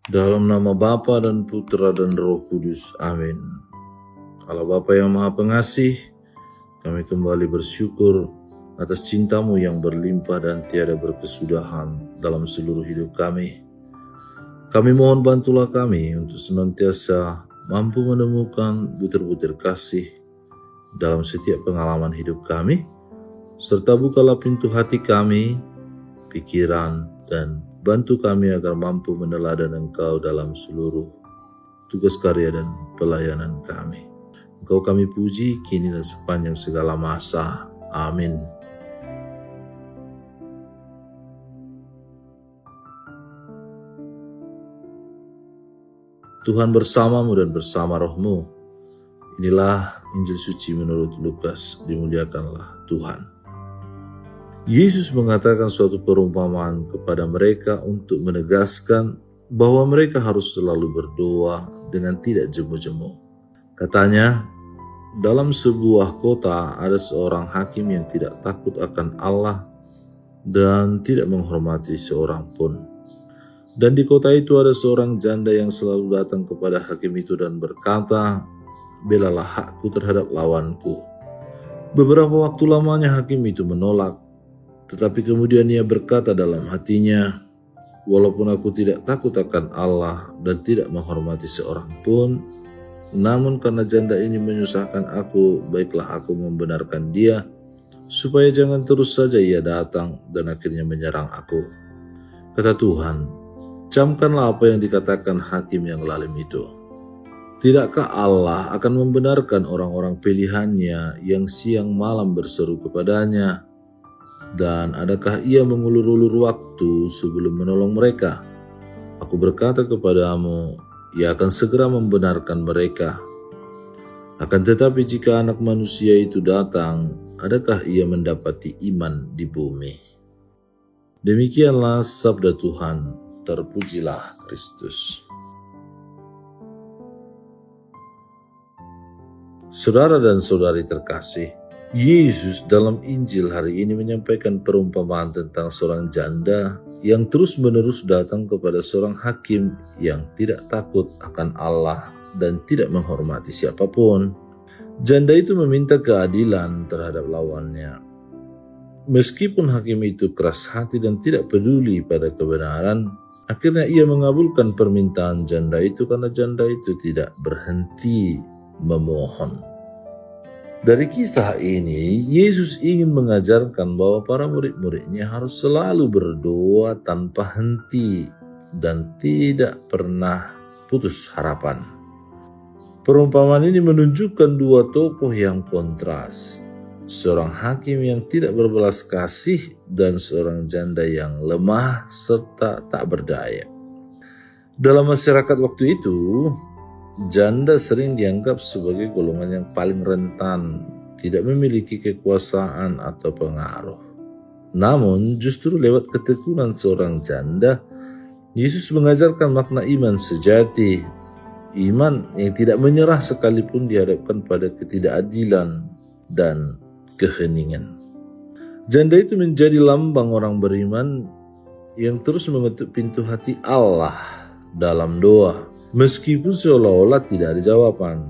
Dalam nama Bapa dan Putra dan Roh Kudus. Amin. Allah Bapa yang Maha Pengasih, kami kembali bersyukur atas cinta-Mu yang berlimpah dan tiada berkesudahan dalam seluruh hidup kami. Kami mohon bantulah kami untuk senantiasa mampu menemukan butir-butir kasih dalam setiap pengalaman hidup kami, serta bukalah pintu hati kami, pikiran, dan bantu kami agar mampu meneladan Engkau dalam seluruh tugas karya dan pelayanan kami. Engkau kami puji kini dan sepanjang segala masa. Amin. Tuhan bersamamu dan bersama rohmu. Inilah Injil suci menurut Lukas, dimuliakanlah Tuhan. Yesus mengatakan suatu perumpamaan kepada mereka untuk menegaskan bahwa mereka harus selalu berdoa dengan tidak jemu-jemu. Katanya, dalam sebuah kota ada seorang hakim yang tidak takut akan Allah dan tidak menghormati seorang pun. Dan di kota itu ada seorang janda yang selalu datang kepada hakim itu dan berkata, "Belalah hakku terhadap lawanku." Beberapa waktu lamanya hakim itu menolak. Tetapi kemudian ia berkata dalam hatinya, "Walaupun aku tidak takut akan Allah dan tidak menghormati seorang pun, namun karena janda ini menyusahkan aku, baiklah aku membenarkan dia, supaya jangan terus saja ia datang dan akhirnya menyerang aku." Kata Tuhan, "Camkanlah apa yang dikatakan hakim yang lalim itu. Tidakkah Allah akan membenarkan orang-orang pilihannya yang siang malam berseru kepadanya? Dan adakah ia mengulur-ulur waktu sebelum menolong mereka? Aku berkata kepadamu, ia akan segera membenarkan mereka. Akan tetapi jika anak manusia itu datang, adakah ia mendapati iman di bumi?" Demikianlah sabda Tuhan, terpujilah Kristus. Saudara dan saudari terkasih, Yesus dalam Injil hari ini menyampaikan perumpamaan tentang seorang janda yang terus-menerus datang kepada seorang hakim yang tidak takut akan Allah dan tidak menghormati siapapun. Janda itu meminta keadilan terhadap lawannya. Meskipun hakim itu keras hati dan tidak peduli pada kebenaran, akhirnya ia mengabulkan permintaan janda itu karena janda itu tidak berhenti memohon. Dari kisah ini, Yesus ingin mengajarkan bahwa para murid-muridnya harus selalu berdoa tanpa henti dan tidak pernah putus harapan. Perumpamaan ini menunjukkan dua tokoh yang kontras. Seorang hakim yang tidak berbelas kasih dan seorang janda yang lemah serta tak berdaya. Dalam masyarakat waktu itu, janda sering dianggap sebagai golongan yang paling rentan, tidak memiliki kekuasaan atau pengaruh. Namun, justru lewat ketekunan seorang janda, Yesus mengajarkan makna iman sejati, iman yang tidak menyerah sekalipun dihadapkan pada ketidakadilan dan keheningan. Janda itu menjadi lambang orang beriman yang terus mengetuk pintu hati Allah dalam doa. Meskipun seolah-olah tidak ada jawaban,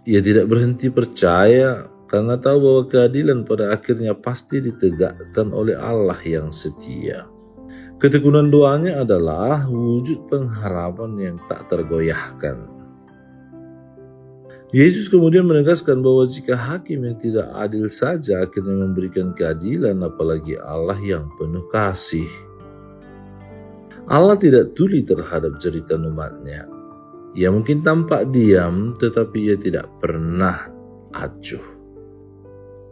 ia tidak berhenti percaya karena tahu bahwa keadilan pada akhirnya pasti ditegakkan oleh Allah yang setia. Ketekunan doanya adalah wujud pengharapan yang tak tergoyahkan. Yesus kemudian menegaskan bahwa jika hakim yang tidak adil saja akhirnya memberikan keadilan, apalagi Allah yang penuh kasih. Allah tidak tuli terhadap jeritan umatnya. Ia mungkin tampak diam, tetapi ia tidak pernah acuh.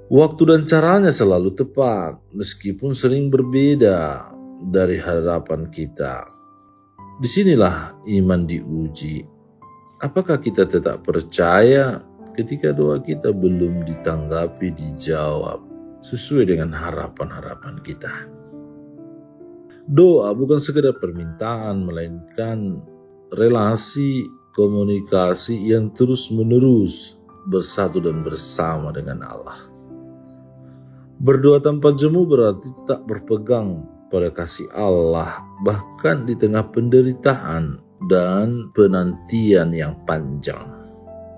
Waktu dan caranya selalu tepat, meskipun sering berbeda dari harapan kita. Disinilah iman diuji. Apakah kita tetap percaya ketika doa kita belum ditanggapi, dijawab sesuai dengan harapan-harapan kita? Doa bukan sekedar permintaan, melainkan relasi komunikasi yang terus-menerus bersatu dan bersama dengan Allah. Berdoa tanpa jemu berarti tak berpegang pada kasih Allah, bahkan di tengah penderitaan dan penantian yang panjang.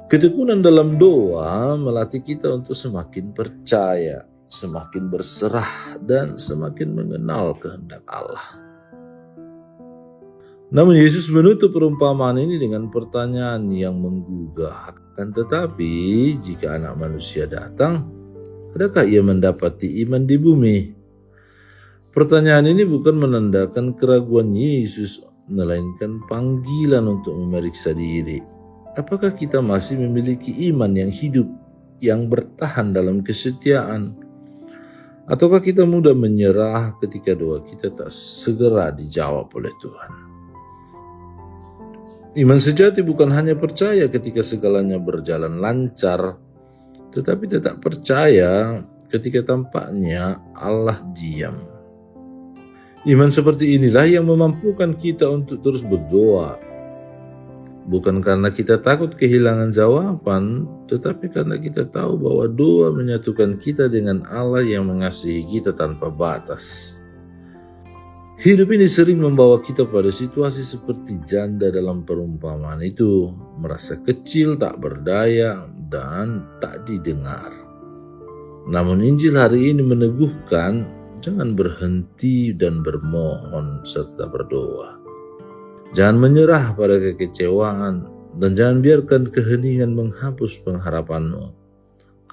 Ketekunan dalam doa melatih kita untuk semakin percaya, semakin berserah, dan semakin mengenal kehendak Allah. Namun Yesus menutup perumpamaan ini dengan pertanyaan yang menggugah. Akan tetapi, jika Anak Manusia datang, adakah ia mendapati iman di bumi? Pertanyaan ini bukan menandakan keraguan Yesus, melainkan panggilan untuk memeriksa diri. Apakah kita masih memiliki iman yang hidup, yang bertahan dalam kesetiaan? Ataukah kita mudah menyerah ketika doa kita tak segera dijawab oleh Tuhan? Iman sejati bukan hanya percaya ketika segalanya berjalan lancar, tetapi tetap percaya ketika tampaknya Allah diam. Iman seperti inilah yang memampukan kita untuk terus berdoa. Bukan karena kita takut kehilangan jawaban, tetapi karena kita tahu bahwa doa menyatukan kita dengan Allah yang mengasihi kita tanpa batas. Hidup ini sering membawa kita pada situasi seperti janda dalam perumpamaan itu, merasa kecil, tak berdaya, dan tak didengar. Namun Injil hari ini meneguhkan, jangan berhenti dan bermohon serta berdoa. Jangan menyerah pada kekecewaan, dan jangan biarkan keheningan menghapus pengharapanmu.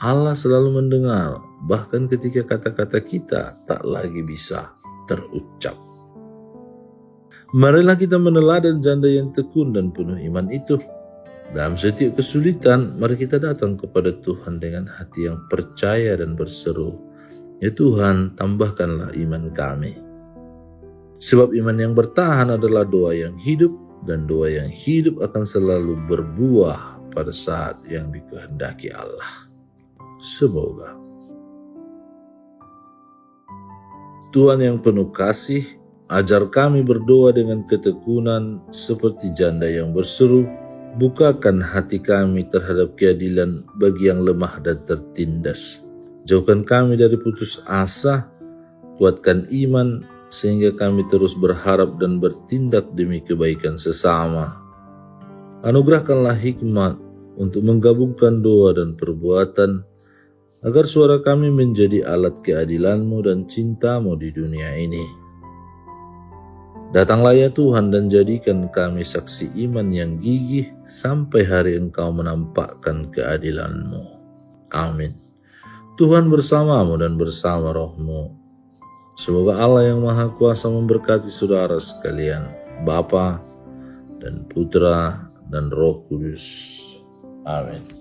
Allah selalu mendengar, bahkan ketika kata-kata kita tak lagi bisa terucap. Marilah kita meneladan janda yang tekun dan penuh iman itu. Dalam setiap kesulitan, mari kita datang kepada Tuhan dengan hati yang percaya dan berseru, "Ya Tuhan, tambahkanlah iman kami." Sebab iman yang bertahan adalah doa yang hidup, dan doa yang hidup akan selalu berbuah pada saat yang dikehendaki Allah. Semoga Tuhan yang penuh kasih, ajar kami berdoa dengan ketekunan seperti janda yang berseru, bukakan hati kami terhadap keadilan bagi yang lemah dan tertindas. Jauhkan kami dari putus asa, kuatkan iman sehingga kami terus berharap dan bertindak demi kebaikan sesama. Anugerahkanlah hikmat untuk menggabungkan doa dan perbuatan, agar suara kami menjadi alat keadilan-Mu dan cinta-Mu di dunia ini. Datanglah ya Tuhan dan jadikan kami saksi iman yang gigih sampai hari Engkau menampakkan keadilan-Mu. Amin. Tuhan bersamamu dan bersama rohmu. Semoga Allah yang Maha Kuasa memberkati saudara sekalian, Bapa dan Putra dan Roh Kudus. Amin.